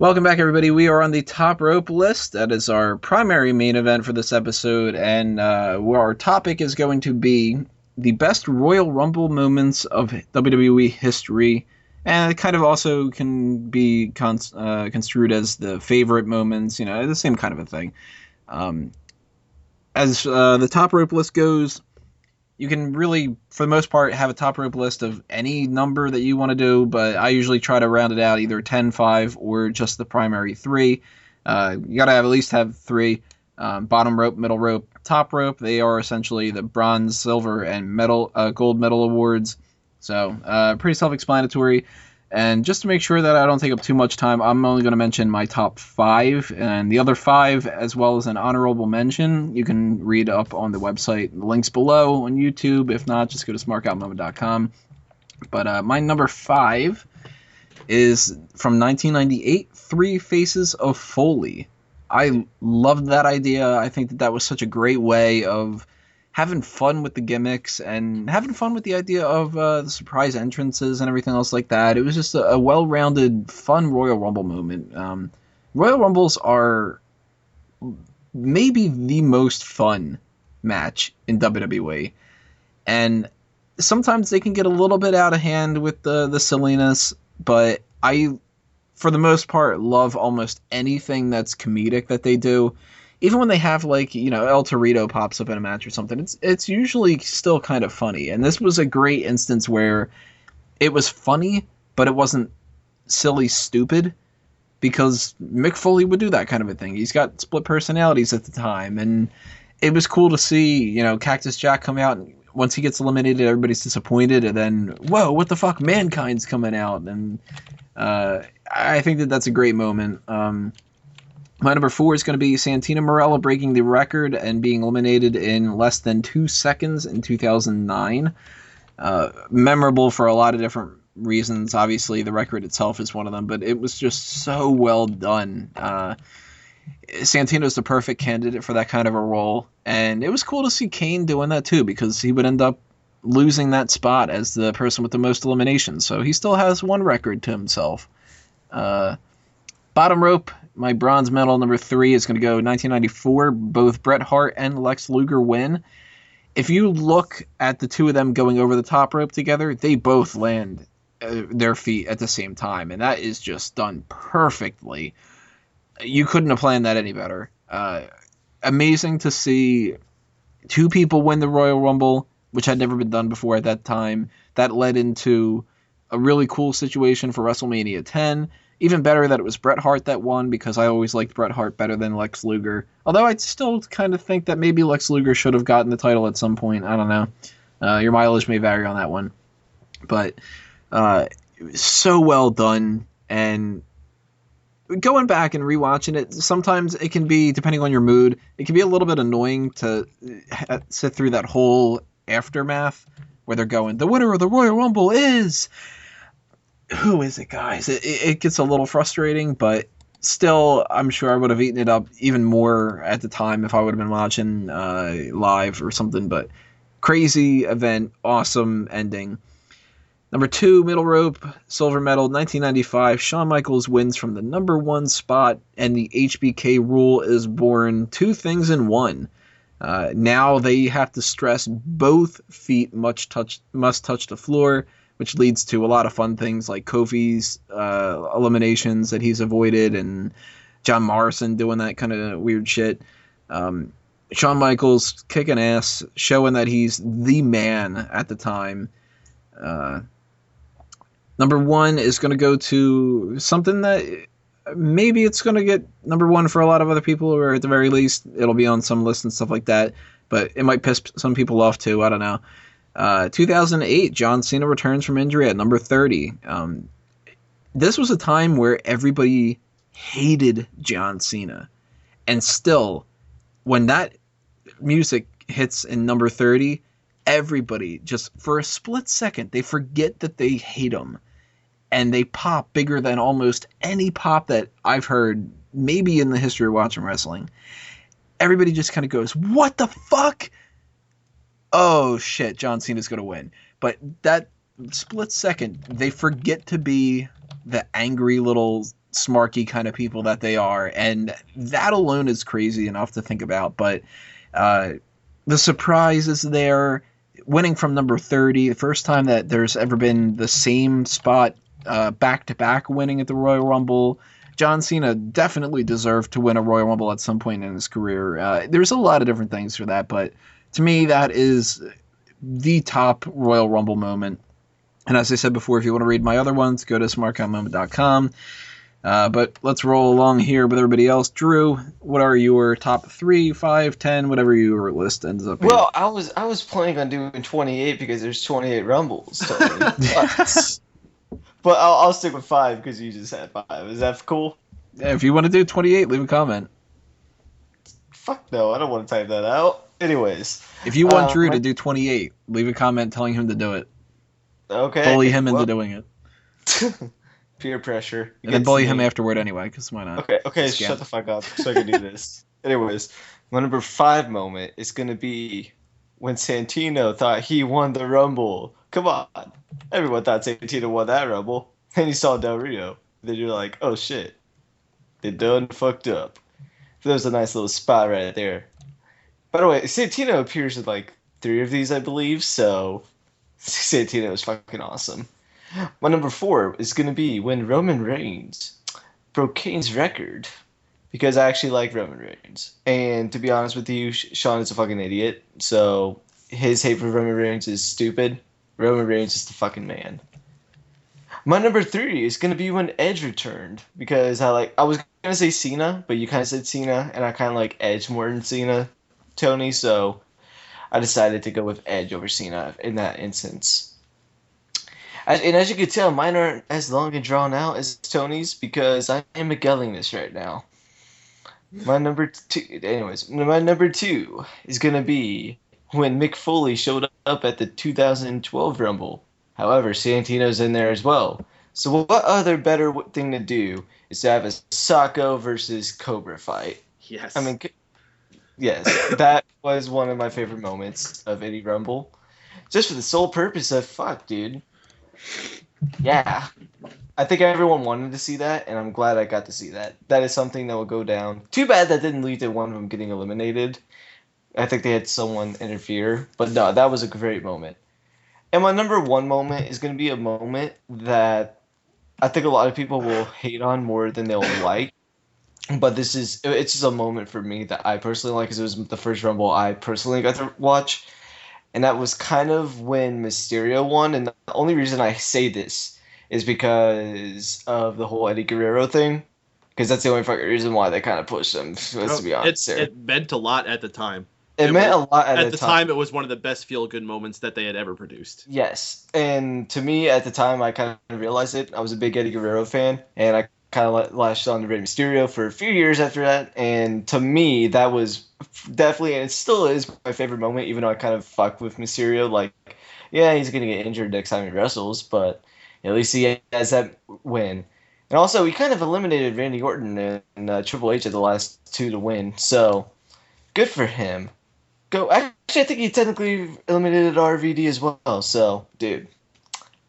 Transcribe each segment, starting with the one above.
Welcome back, everybody. We are on the top rope list. That is our primary main event for this episode, and our topic is going to be the best Royal Rumble moments of WWE history, and it kind of also can be construed as the favorite moments, the same kind of a thing. As the top rope list goes, you can really, for the most part, have a top rope list of any number that you want to do, but I usually try to round it out either 10, 5, or just the primary 3. You got to at least have 3. Bottom rope, middle rope, top rope. They are essentially the bronze, silver, and gold medal awards. So pretty self-explanatory. And just to make sure that I don't take up too much time, I'm only going to mention my top 5, and the other 5, as well as an honorable mention, you can read up on the website. The links below on YouTube. If not, just go to smarkoutmoment.com. But my number 5 is from 1998, Three Faces of Foley. I loved that idea. I think that was such a great way of having fun with the gimmicks and having fun with the idea of the surprise entrances and everything else like that. It was just a well-rounded, fun Royal Rumble moment. Royal Rumbles are maybe the most fun match in WWE. And sometimes they can get a little bit out of hand with the silliness, but I, for the most part, love almost anything that's comedic that they do. Even when they have, like, El Torito pops up in a match or something, it's usually still kind of funny. And this was a great instance where it was funny, but it wasn't silly stupid, because Mick Foley would do that kind of a thing. He's got split personalities at the time, and it was cool to see, Cactus Jack come out, and once he gets eliminated, everybody's disappointed, and then, whoa, what the fuck, Mankind's coming out, and I think that's a great moment. My number 4 is going to be Santino Marella breaking the record and being eliminated in less than 2 seconds in 2009. Memorable for a lot of different reasons. Obviously, the record itself is one of them, but it was just so well done. Santino's the perfect candidate for that kind of a role, and it was cool to see Kane doing that too, because he would end up losing that spot as the person with the most eliminations, so he still has one record to himself. Bottom rope, my bronze medal number 3 is going to go 1994. Both Bret Hart and Lex Luger win. If you look at the two of them going over the top rope together, they both land their feet at the same time, and that is just done perfectly. You couldn't have planned that any better. Amazing to see two people win the Royal Rumble, which had never been done before at that time. That led into a really cool situation for WrestleMania 10. Even better that it was Bret Hart that won, because I always liked Bret Hart better than Lex Luger. Although I still kind of think that maybe Lex Luger should have gotten the title at some point. I don't know. Your mileage may vary on that one. But it was so well done. And going back and rewatching it, sometimes it can be, depending on your mood, it can be a little bit annoying to sit through that whole aftermath where they're going, the winner of the Royal Rumble is... Who is it, guys? It gets a little frustrating, but still, I'm sure I would have eaten it up even more at the time if I would have been watching live or something. But crazy event, awesome ending. Number 2, middle rope, silver medal, 1995. Shawn Michaels wins from the number 1 spot, and the HBK rule is born. 2 things in one. Now they have to stress both feet must touch the floor, which leads to a lot of fun things like Kofi's eliminations that he's avoided, and John Morrison doing that kind of weird shit. Shawn Michaels kicking ass, showing that he's the man at the time. Number 1 is going to go to something that maybe it's going to get number 1 for a lot of other people, or at the very least, it'll be on some list and stuff like that. But it might piss some people off too. I don't know. 2008, John Cena returns from injury at number 30. This was a time where everybody hated John Cena. And still, when that music hits in number 30, everybody, just for a split second, they forget that they hate him. And they pop bigger than almost any pop that I've heard, maybe in the history of watching wrestling. Everybody just kind of goes, what the fuck? Oh shit, John Cena's going to win. But that split second, they forget to be the angry little smarky kind of people that they are, and that alone is crazy enough to think about. But the surprise is there, winning from number 30, the first time that there's ever been the same spot back-to-back winning at the Royal Rumble. John Cena definitely deserved to win a Royal Rumble at some point in his career. There's a lot of different things for that, but to me, that is the top Royal Rumble moment. And as I said before, if you want to read my other ones, go to smarkmoment.com. But let's roll along here with everybody else. Drew, what are your top 3, 5, 10, whatever your list ends up Well, I was planning on doing 28 because there's 28 Rumbles, Tony. But I'll stick with 5 because you just had 5. Is that cool? Yeah, if you want to do 28, leave a comment. Fuck no, I don't want to type that out. Anyways. If you want Drew to do 28, leave a comment telling him to do it. Okay. Bully him into doing it. Peer pressure. And then bully him afterward anyway, because why not? Okay, shut the fuck up so I can do this. Anyways, my number 5 moment is going to be when Santino thought he won the Rumble. Come on. Everyone thought Santino won that Rumble. And you saw Del Rio. Then you're like, oh shit. They done fucked up. There's a nice little spot right there. By the way, Santino appears in like 3 of these, I believe, so Santino is fucking awesome. My number 4 is going to be when Roman Reigns broke Kane's record. Because I actually like Roman Reigns. And to be honest with you, Sean is a fucking idiot. So his hate for Roman Reigns is stupid. Roman Reigns is the fucking man. My number 3 is going to be when Edge returned. Because I was going to say Cena, but you kind of said Cena. And I kind of like Edge more than Cena, Tony. So I decided to go with Edge over Cena in that instance. And as you can tell, mine aren't as long and drawn out as Tony's because I am Migueling this right now. My number 2 is going to be when Mick Foley showed up at the 2012 Rumble. However, Santino's in there as well. So what other better thing to do is to have a Socko versus Cobra fight? Yes. I mean, yes, that was one of my favorite moments of any Rumble. Just for the sole purpose of, fuck, dude. Yeah. I think everyone wanted to see that, and I'm glad I got to see that. That is something that will go down. Too bad that didn't lead to one of them getting eliminated. I think they had someone interfere. But no, that was a great moment. And my number 1 moment is going to be a moment that I think a lot of people will hate on more than they'll like. But it's just a moment for me that I personally like because it was the first Rumble I personally got to watch. And that was kind of when Mysterio won. And the only reason I say this is because of the whole Eddie Guerrero thing. Because that's the only fucking reason why they kind of pushed him, to be honest. It meant a lot at the time. It meant a lot at the time. It was one of the best feel-good moments that they had ever produced. Yes. And to me, at the time, I kind of realized it. I was a big Eddie Guerrero fan. And I kind of latched on to Rey Mysterio for a few years after that. And to me, that was definitely, and it still is my favorite moment, even though I kind of fuck with Mysterio. Like, yeah, he's going to get injured next time he wrestles, but at least he has that win. And also, he kind of eliminated Randy Orton and Triple H at the last 2 to win. So, good for him. Actually, I think he technically eliminated RVD as well. So, dude,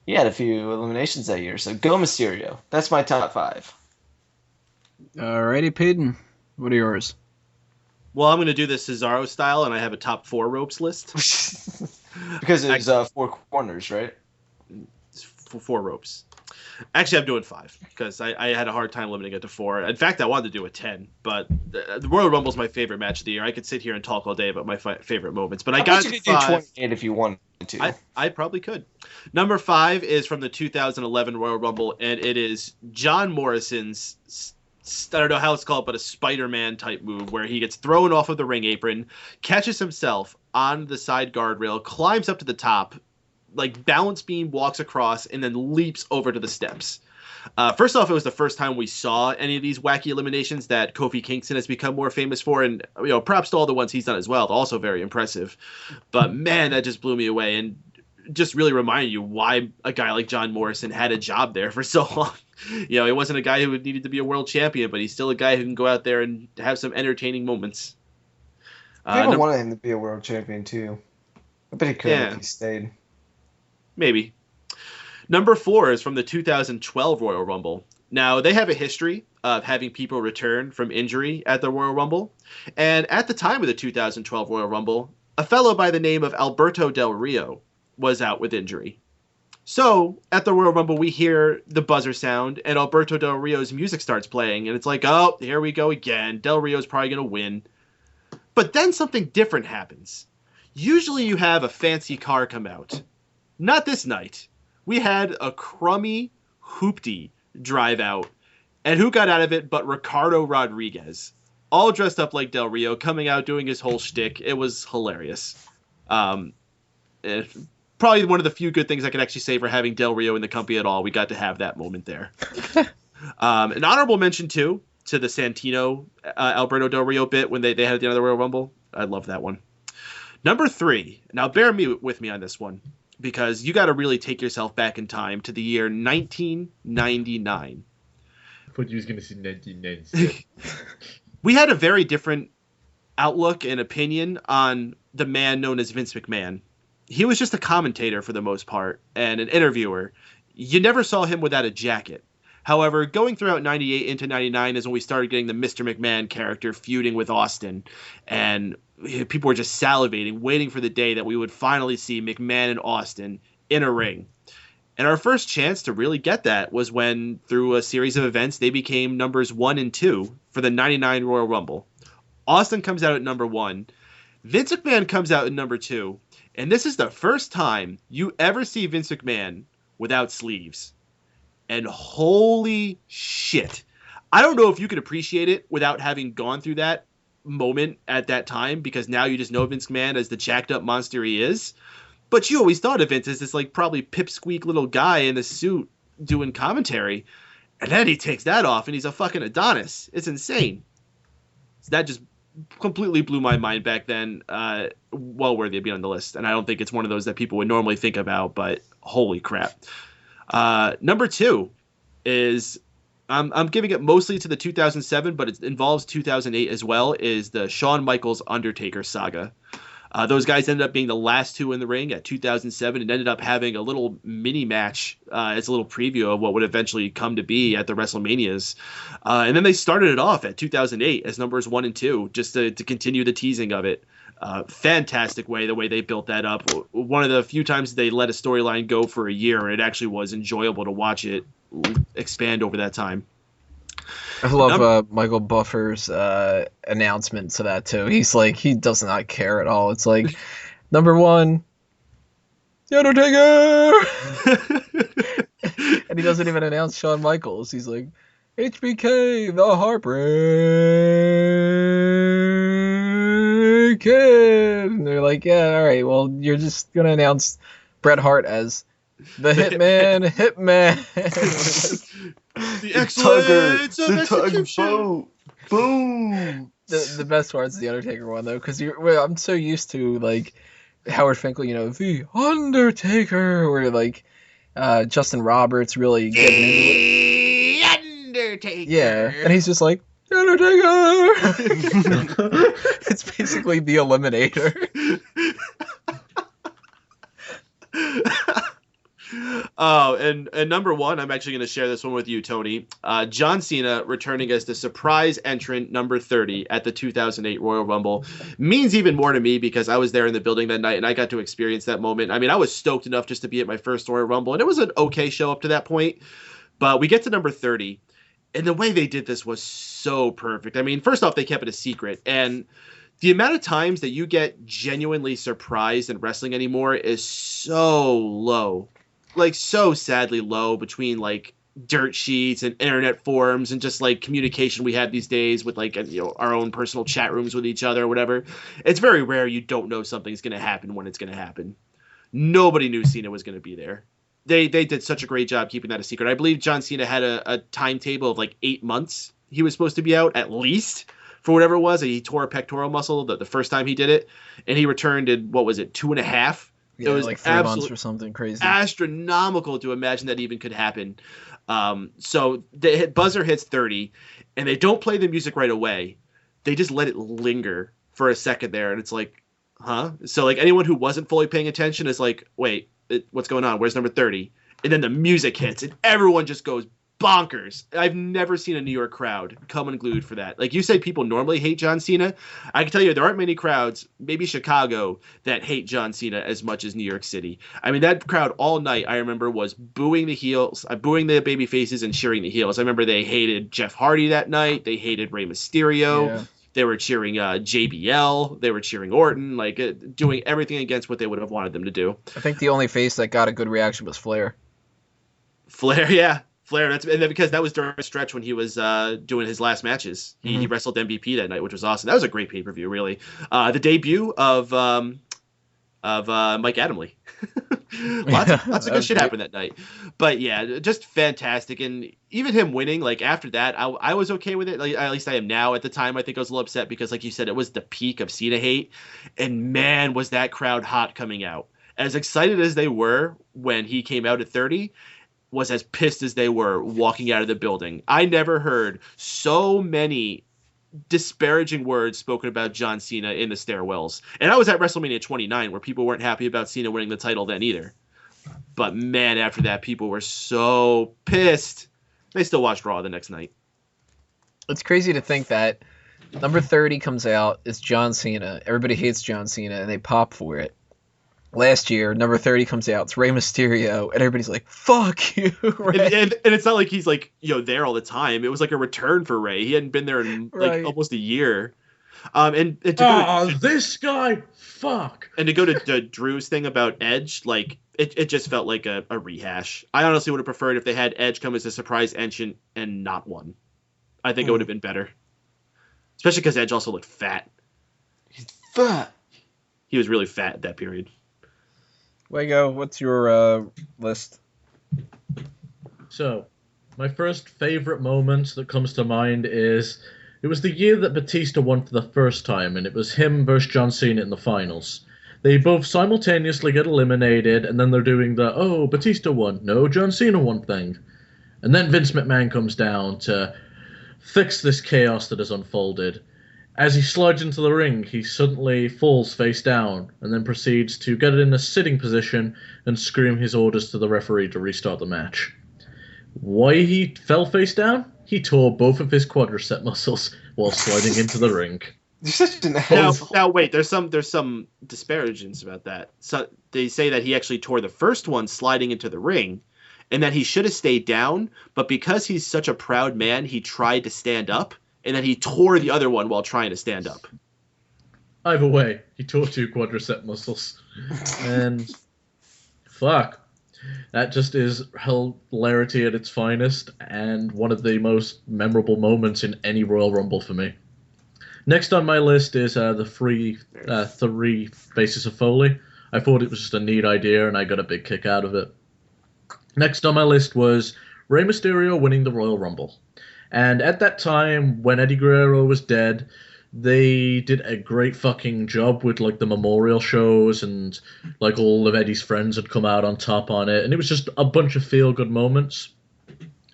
he had a few eliminations that year. So, go Mysterio. That's my top 5. Alrighty, Peyton. What are yours? Well, I'm going to do this Cesaro style, and I have a top 4 ropes list. Because it's 4 corners, right? 4 ropes. Actually, I'm doing 5 because I had a hard time limiting it to 4. In fact, I wanted to do a 10, but the Royal Rumble is my favorite match of the year. I could sit here and talk all day about my favorite moments, but I got you could 5. do 28 if you wanted to. I probably could. Number 5 is from the 2011 Royal Rumble, and it is John Morrison's, I don't know how it's called, but a Spider-Man type move where he gets thrown off of the ring apron, catches himself on the side guardrail, climbs up to the top, like balance beam, walks across, and then leaps over to the steps. First off, it was the first time we saw any of these wacky eliminations that Kofi Kingston has become more famous for, and props to all the ones he's done as well. Also very impressive. But man, that just blew me away, and just really reminded you why a guy like John Morrison had a job there for so long. He wasn't a guy who needed to be a world champion, but he's still a guy who can go out there and have some entertaining moments. People wanted him to be a world champion too. I bet he could if he stayed. Maybe. Number 4 is from the 2012 Royal Rumble. Now, they have a history of having people return from injury at the Royal Rumble. And at the time of the 2012 Royal Rumble, a fellow by the name of Alberto Del Rio was out with injury. So, at the Royal Rumble, we hear the buzzer sound, and Alberto Del Rio's music starts playing, and it's like, oh, here we go again. Del Rio's probably going to win. But then something different happens. Usually you have a fancy car come out. Not this night. We had a crummy hoopty drive out. And who got out of it but Ricardo Rodriguez? All dressed up like Del Rio, coming out doing his whole shtick. It was hilarious. Probably one of the few good things I can actually say for having Del Rio in the company at all. We got to have that moment there. An honorable mention, too, to the Santino Alberto Del Rio bit when they had at the end of the Royal Rumble. I love that one. Number 3. Now, bear with me on this one, because you got to really take yourself back in time to the year 1999. I thought you was going to say 1996. We had a very different outlook and opinion on the man known as Vince McMahon. He was just a commentator for the most part and an interviewer. You never saw him without a jacket. However, going throughout 98 into 99 is when we started getting the Mr. McMahon character feuding with Austin. And people were just salivating, waiting for the day that we would finally see McMahon and Austin in a ring. And our first chance to really get that was when, through a series of events, they became numbers 1 and 2 for the 99 Royal Rumble. Austin comes out at number 1. Vince McMahon comes out at number 2. And this is the first time you ever see Vince McMahon without sleeves. And holy shit. I don't know if you could appreciate it without having gone through that moment at that time, because now you just know Vince McMahon as the jacked up monster he is. But you always thought of Vince as this like probably pipsqueak little guy in a suit doing commentary. And then he takes that off and he's a fucking Adonis. It's insane. So that just completely blew my mind back then. Well worthy of being on the list. And I don't think it's one of those that people would normally think about, but holy crap. Number 2 is, I'm giving it mostly to the 2007, but it involves 2008 as well, is the Shawn Michaels Undertaker saga. Those guys ended up being the last 2 in the ring at 2007 and ended up having a little mini match as a little preview of what would eventually come to be at the WrestleManias. And then they started it off at 2008 as numbers 1 and 2, just to continue the teasing of it. Fantastic the way they built that up. One of the few times they let a storyline go for a year, and it actually was enjoyable to watch it expand over that time. I love Michael Buffer's announcement to that too. He's like, he does not care at all. It's like, number 1, The Undertaker, and he doesn't even announce Shawn Michaels. He's like, HBK, the Heartbreak Kid, and they're like, yeah, all right, well, you're just gonna announce Bret Hart as the Hitman. The excellence of execution. Boom. The best part's the Undertaker one though, because I'm so used to like Howard Finkel, the Undertaker, or like Justin Roberts really getting into it. The Undertaker. Yeah, and he's just like, the Undertaker. It's basically the Eliminator. Oh, and number 1, I'm actually going to share this one with you, Tony. John Cena returning as the surprise entrant number 30 at the 2008 Royal Rumble means even more to me because I was there in the building that night and I got to experience that moment. I mean, I was stoked enough just to be at my first Royal Rumble, and it was an okay show up to that point. But we get to number 30, and the way they did this was so perfect. I mean, first off, they kept it a secret, and the amount of times that you get genuinely surprised in wrestling anymore is so low. Like, so sadly low between, like, dirt sheets and internet forums and just, like, communication we have these days with, like, our own personal chat rooms with each other or whatever. It's very rare you don't know something's going to happen when it's going to happen. Nobody knew Cena was going to be there. They did such a great job keeping that a secret. I believe John Cena had a timetable of, like, 8 months he was supposed to be out, at least, for whatever it was. He tore a pectoral muscle the first time he did it, and he returned in, 2.5. Yeah, it was like 3 months or something crazy. Astronomical to imagine that even could happen. So the buzzer hits 30, and they don't play the music right away. They just let it linger for a second there, and it's like, huh? So like anyone who wasn't fully paying attention is like, wait, what's going on? Where's number 30? And then the music hits, and everyone just goes bonkers. I've never seen a New York crowd come unglued for that. Like you say, people normally hate John Cena. I can tell you there aren't many crowds, maybe Chicago, that hate John Cena as much as New York City. I mean, that crowd all night, I remember, was booing the heels, booing the baby faces and cheering the heels. I remember they hated Jeff Hardy that night. They hated Rey Mysterio. Yeah. They were cheering JBL. They were cheering Orton, like doing everything against what they would have wanted them to do. I think the only face that got a good reaction was Flair. Flair, yeah. Flair, and then because that was during a stretch when he was doing his last matches. He wrestled MVP that night, which was awesome. That was a great pay-per-view, really. The debut of Mike Adamle. lots of good shit happened that night. But yeah, just fantastic. And even him winning, like after that, I was okay with it. Like, at least I am now. At the time, I think I was a little upset because, like you said, it was the peak of Cena hate. And man, was that crowd hot coming out. As excited as they were when he came out at 30, was as pissed as they were walking out of the building. I never heard so many disparaging words spoken about John Cena in the stairwells. And I was at WrestleMania 29 where people weren't happy about Cena winning the title then either. But man, after that, people were so pissed. They still watched Raw the next night. It's crazy to think that number 30 comes out, it's John Cena. Everybody hates John Cena, and they pop for it. Last year, number 30 comes out, it's Rey Mysterio, and everybody's like, fuck you, Rey. And it's not like he's like, there all the time. It was like a return for Rey. He hadn't been there in like almost a year. This guy, fuck. And to go to Drew's thing about Edge, like it just felt like a rehash. I honestly would have preferred if they had Edge come as a surprise entrant and not one. I think it would have been better. Especially because Edge also looked fat. He's fat. He was really fat at that period. Wago, what's your list? So, my first favorite moment that comes to mind is it was the year that Batista won for the first time, and it was him versus John Cena in the finals. They both simultaneously get eliminated, and then they're doing the, Batista won, no, John Cena won thing. And then Vince McMahon comes down to fix this chaos that has unfolded. As he slides into the ring, he suddenly falls face down and then proceeds to get it in a sitting position and scream his orders to the referee to restart the match. Why he fell face down? He tore both of his quadricep muscles while sliding into the ring. You're such an asshole. Now wait, there's some disparagements about that. So they say that he actually tore the first one sliding into the ring, and that he should have stayed down, but because he's such a proud man, he tried to stand up. And then he tore the other one while trying to stand up. Either way, he tore 2 quadricep muscles. And fuck. That just is hilarity at its finest and one of the most memorable moments in any Royal Rumble for me. Next on my list is the three Faces of Foley. I thought it was just a neat idea and I got a big kick out of it. Next on my list was Rey Mysterio winning the Royal Rumble. And at that time, when Eddie Guerrero was dead, they did a great fucking job with, like, the memorial shows, and, like, all of Eddie's friends had come out on top on it, and it was just a bunch of feel-good moments.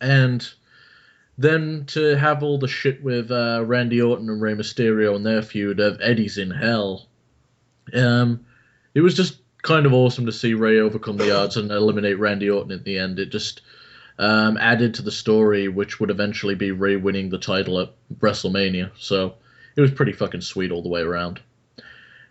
And then to have all the shit with Randy Orton and Rey Mysterio and their feud of Eddie's in Hell, it was just kind of awesome to see Rey overcome the odds and eliminate Randy Orton at the end. It just added to the story, which would eventually be Rey winning the title at WrestleMania. So it was pretty fucking sweet all the way around.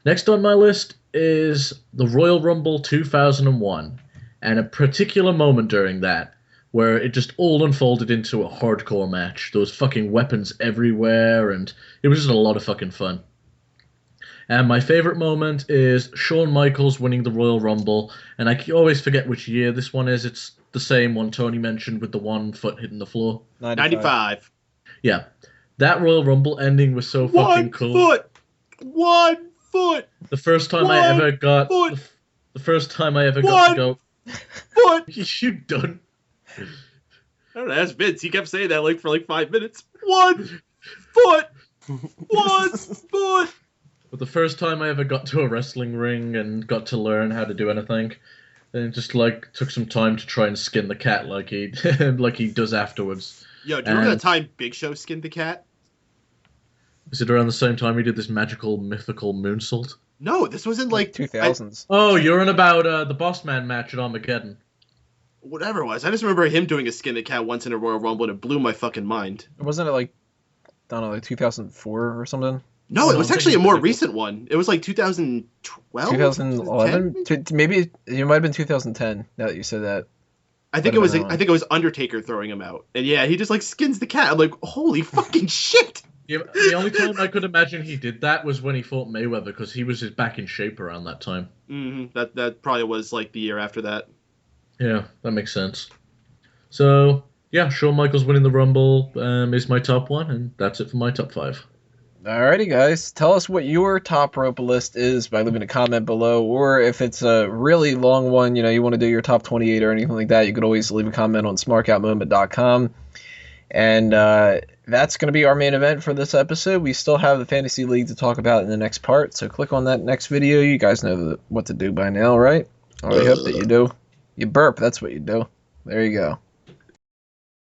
Next on my list is the Royal Rumble 2001, and a particular moment during that where it just all unfolded into a hardcore match. There was fucking weapons everywhere, and it was just a lot of fucking fun. And my favorite moment is Shawn Michaels winning the Royal Rumble, and I always forget which year this one is. It's the same one Tony mentioned with the 1 foot hitting the floor. 95. Yeah. That Royal Rumble ending was so fucking cool. 1 foot! The first time I ever got... The first time I ever got to go... Foot! You done? I don't know, that's Vince. He kept saying that like for 5 minutes. 1 foot! 1 foot! But the first time I ever got to a wrestling ring and got to learn how to do anything, and just took some time to try and skin the cat like he like he does afterwards. Yo, do you remember that time Big Show skinned the cat? Is it around the same time he did this magical, mythical moonsault? No, this was in 2000s. Oh, you're on about the Boss Man match at Armageddon. whatever it was. I just remember him doing a skin the cat once in a Royal Rumble, and it blew my fucking mind. Wasn't it like, I don't know, like 2004 or something? No, Oh, it no, was I'm actually a thinking more of- recent one. It was like 2012, 2011? 2010? Maybe it might have been 2010. Now that you said that. I think Might it was. have been that I think it was Undertaker throwing him out, and yeah, he just like skins the cat. I'm like, holy fucking shit! Yeah, the only time I could imagine he did that was when he fought Mayweather, because he was back in shape around that time. That probably was like the year after that. Yeah, that makes sense. So, yeah, Shawn Michaels winning the Rumble is my top one, and that's it for my top 5. Alrighty, guys. Tell us what your top rope list is by leaving a comment below, or if it's a really long one, you want to do your top 28 or anything like that, you could always leave a comment on smarkoutmovement.com. And that's going to be our main event for this episode. We still have the Fantasy League to talk about in the next part, so click on that next video. You guys know what to do by now, right? I hope that you do. You burp, that's what you do. There you go.